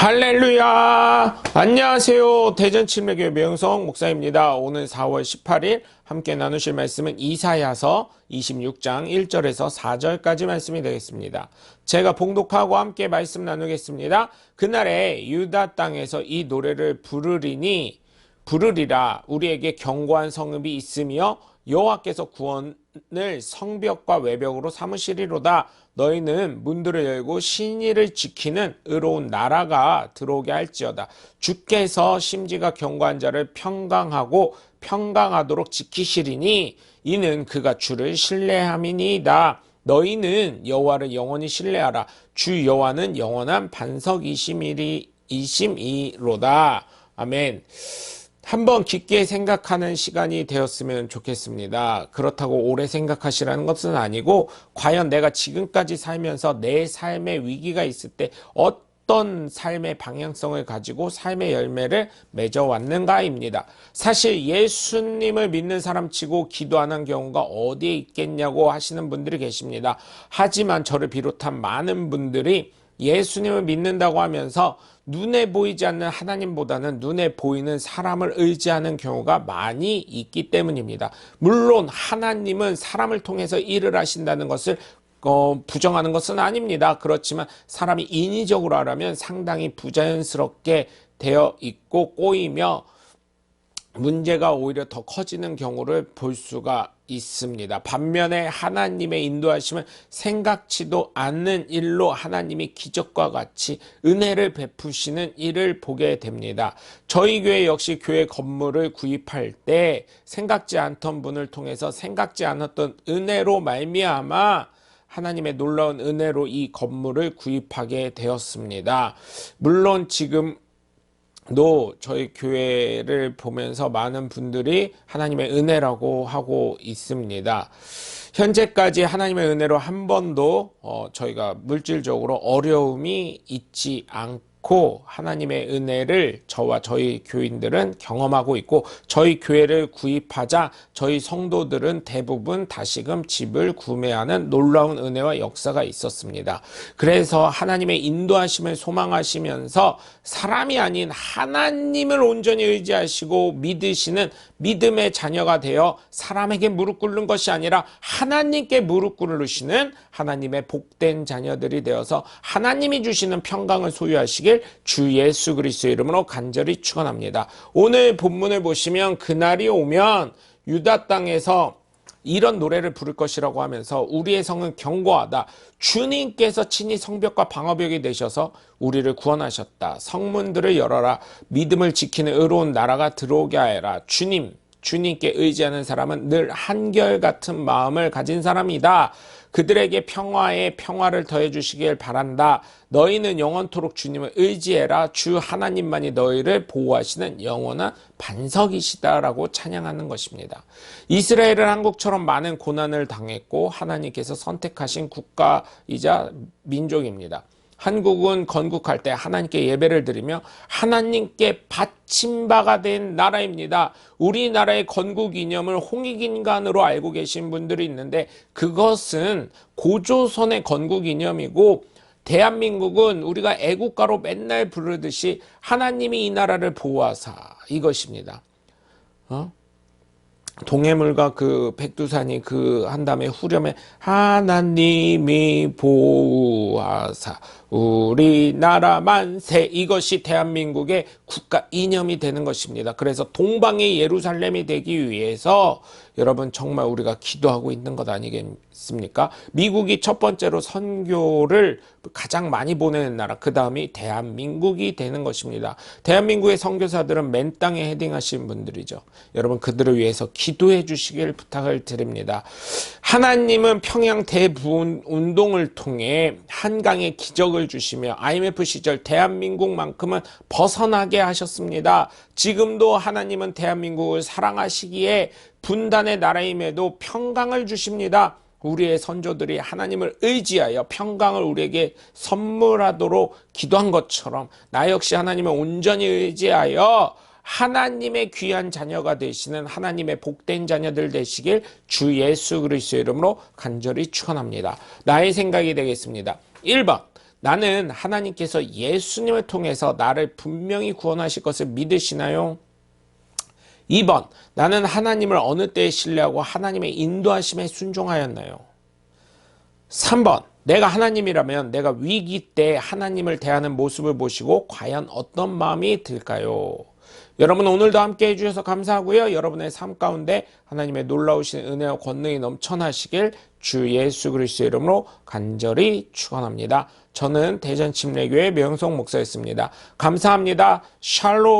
할렐루야! 안녕하세요. 대전침례교회 명성 목사입니다. 오늘 4월 18일 함께 나누실 말씀은 이사야서 26장 1절에서 4절까지 말씀이 되겠습니다. 제가 봉독하고 함께 말씀 나누겠습니다. 그날에 유다 땅에서 이 노래를 부르리라. 우리에게 견고한 성읍이 있으며 여호와께서 구원을 성벽과 외벽으로 삼으시리로다. 너희는 문들을 열고 신의를 지키는 의로운 나라가 들어오게 할지어다. 주께서 심지가 견고한 자를 평강하도록 지키시리니 이는 그가 주를 신뢰함이니이다. 너희는 여호와를 영원히 신뢰하라. 주 여호와는 영원한 반석이심이로다. 아멘. 한번 깊게 생각하는 시간이 되었으면 좋겠습니다. 그렇다고 오래 생각하시라는 것은 아니고, 과연 내가 지금까지 살면서 내 삶의 위기가 있을 때 어떤 삶의 방향성을 가지고 삶의 열매를 맺어왔는가입니다. 사실 예수님을 믿는 사람치고 기도 안 한 경우가 어디에 있겠냐고 하시는 분들이 계십니다. 하지만 저를 비롯한 많은 분들이 예수님을 믿는다고 하면서 눈에 보이지 않는 하나님보다는 눈에 보이는 사람을 의지하는 경우가 많이 있기 때문입니다. 물론 하나님은 사람을 통해서 일을 하신다는 것을 부정하는 것은 아닙니다. 그렇지만 사람이 인위적으로 하라면 상당히 부자연스럽게 되어 있고 꼬이며 문제가 오히려 더 커지는 경우를 볼 수가 있습니다. 반면에 하나님의 인도하심은 생각지도 않는 일로 하나님이 기적과 같이 은혜를 베푸시는 일을 보게 됩니다. 저희 교회 역시 교회 건물을 구입할 때 생각지 않던 분을 통해서 생각지 않았던 은혜로 말미암아 하나님의 놀라운 은혜로 이 건물을 구입하게 되었습니다. 물론 지금 저희 교회를 보면서 많은 분들이 하나님의 은혜라고 하고 있습니다. 현재까지 하나님의 은혜로 한 번도 저희가 물질적으로 어려움이 있지 않고 하나님의 은혜를 저와 저희 교인들은 경험하고 있고, 저희 교회를 구입하자 저희 성도들은 대부분 다시금 집을 구매하는 놀라운 은혜와 역사가 있었습니다. 그래서 하나님의 인도하심을 소망하시면서 사람이 아닌 하나님을 온전히 의지하시고 믿으시는 믿음의 자녀가 되어 사람에게 무릎 꿇는 것이 아니라 하나님께 무릎 꿇으시는 하나님의 복된 자녀들이 되어서 하나님이 주시는 평강을 소유하시길 주 예수 그리스도의 이름으로 간절히 축원합니다. 오늘 본문을 보시면 그날이 오면 유다 땅에서 이런 노래를 부를 것이라고 하면서 우리의 성은 견고하다. 주님께서 친히 성벽과 방어벽이 되셔서 우리를 구원하셨다. 성문들을 열어라. 믿음을 지키는 의로운 나라가 들어오게 하여라. 주님께 의지하는 사람은 늘 한결같은 마음을 가진 사람이다. 그들에게 평화를 더해 주시길 바란다. 너희는 영원토록 주님을 의지해라. 주 하나님만이 너희를 보호하시는 영원한 반석이시다라고 찬양하는 것입니다. 이스라엘은 한국처럼 많은 고난을 당했고 하나님께서 선택하신 국가이자 민족입니다. 한국은 건국할 때 하나님께 예배를 드리며 하나님께 바친 바가 된 나라입니다. 우리나라의 건국 이념을 홍익인간으로 알고 계신 분들이 있는데, 그것은 고조선의 건국 이념이고, 대한민국은 우리가 애국가로 맨날 부르듯이 하나님이 이 나라를 보호하사, 이것입니다. 동해물과 그 백두산이 한 다음에 후렴에 하나님이 보호하사 우리나라 만세, 이것이 대한민국의 국가 이념이 되는 것입니다. 그래서 동방의 예루살렘이 되기 위해서 여러분 정말 우리가 기도하고 있는 것 아니겠습니까? 미국이 첫 번째로 선교를 가장 많이 보내는 나라, 그 다음이 대한민국이 되는 것입니다. 대한민국의 선교사들은 맨 땅에 헤딩하신 분들이죠. 여러분 그들을 위해서 기도해 주시길 부탁을 드립니다. 하나님은 평양 대부흥 운동을 통해 한강의 기적을 주시며 IMF 시절 대한민국만큼은 벗어나게 하셨습니다. 지금도 하나님은 대한민국을 사랑하시기에 분단의 나라임에도 평강을 주십니다. 우리의 선조들이 하나님을 의지하여 평강을 우리에게 선물하도록 기도한 것처럼 나 역시 하나님을 온전히 의지하여 하나님의 귀한 자녀가 되시는 하나님의 복된 자녀들 되시길 주 예수 그리스도의 이름으로 간절히 축원합니다. 나의 생각이 되겠습니다. 1번, 나는 하나님께서 예수님을 통해서 나를 분명히 구원하실 것을 믿으시나요? 2번, 나는 하나님을 어느 때에 신뢰하고 하나님의 인도하심에 순종하였나요? 3번, 내가 하나님이라면 내가 위기 때 하나님을 대하는 모습을 보시고 과연 어떤 마음이 들까요? 여러분 오늘도 함께 해주셔서 감사하고요. 여러분의 삶 가운데 하나님의 놀라우신 은혜와 권능이 넘쳐나시길 주 예수 그리스도의 이름으로 간절히 축원합니다. 저는 대전침례교회 명성 목사였습니다. 감사합니다. 샬롬.